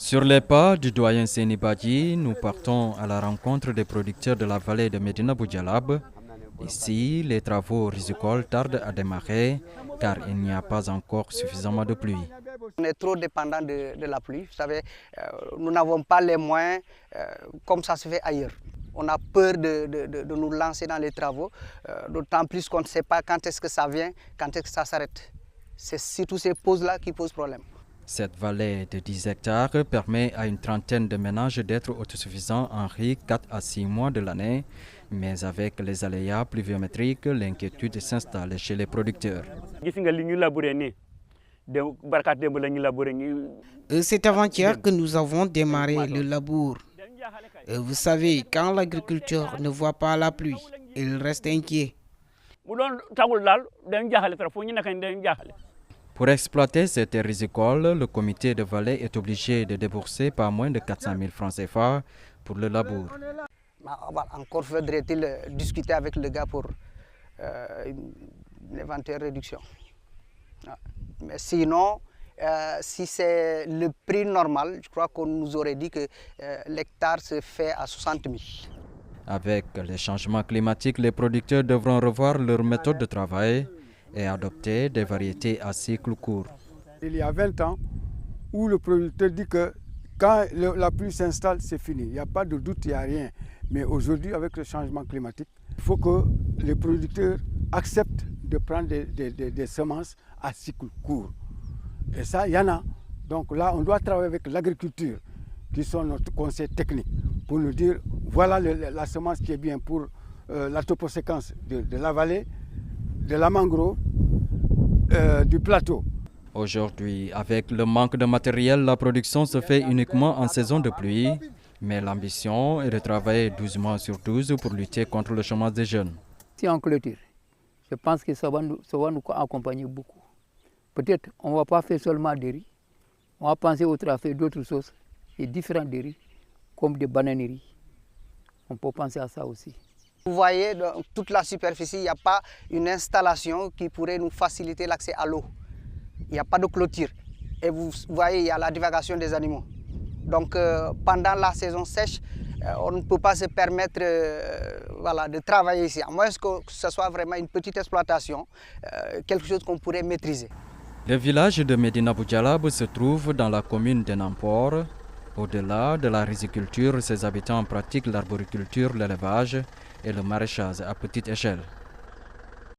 Sur les pas du doyen Seni Badji, nous partons à la rencontre des producteurs de la vallée de Médina Boudjalab. Ici, les travaux rizicoles tardent à démarrer car il n'y a pas encore suffisamment de pluie. On est trop dépendant de la pluie. Vous savez, nous n'avons pas les moyens comme ça se fait ailleurs. On a peur de nous lancer dans les travaux, d'autant plus qu'on ne sait pas quand est-ce que ça vient, quand est-ce que ça s'arrête. C'est surtout ces pauses-là qui posent problème. Cette vallée de 10 hectares permet à une trentaine de ménages d'être autosuffisants en riz 4 à 6 mois de l'année. Mais avec les aléas pluviométriques, l'inquiétude s'installe chez les producteurs. C'est avant-hier que nous avons démarré le labour. Vous savez, quand l'agriculteur ne voit pas la pluie, il reste inquiet. Pour exploiter ces terres rizicoles, le comité de vallée est obligé de débourser pas moins de 400 000 francs CFA pour le labour. Encore faudrait-il discuter avec le gars pour une éventuelle réduction. Mais sinon, si c'est le prix normal, je crois qu'on nous aurait dit que l'hectare se fait à 60 000. Avec les changements climatiques, les producteurs devront revoir leur méthode de travail et adopter des variétés à cycle court. Il y a 20 ans, où le producteur dit que quand la pluie s'installe, c'est fini. Il n'y a pas de doute, il n'y a rien. Mais aujourd'hui, avec le changement climatique, il faut que les producteurs acceptent de prendre des semences à cycle court. Et ça, il y en a. Donc là, on doit travailler avec l'agriculture, qui sont notre conseil technique, pour nous dire, voilà la semence qui est bien pour la toposéquence de la vallée, de la mangrove, du plateau. Aujourd'hui, avec le manque de matériel, la production se fait uniquement en saison de pluie. Mais l'ambition est de travailler 12 mois sur 12 pour lutter contre le chômage des jeunes. Si on clôture, je pense que ça va nous accompagner beaucoup. Peut-être on ne va pas faire seulement des riz, on va penser à faire d'autres choses, et différents des riz, comme des bananeries. On peut penser à ça aussi. Vous voyez, dans toute la superficie, il n'y a pas une installation qui pourrait nous faciliter l'accès à l'eau. Il n'y a pas de clôture. Et vous voyez, il y a la divagation des animaux. Donc pendant la saison sèche, on ne peut pas se permettre de travailler ici, à moins que ce soit vraiment une petite exploitation, quelque chose qu'on pourrait maîtriser. Le village de Médina Boudjalab se trouve dans la commune de Nampor. Au-delà de la riziculture, ses habitants pratiquent l'arboriculture, l'élevage et le maraîchage à petite échelle.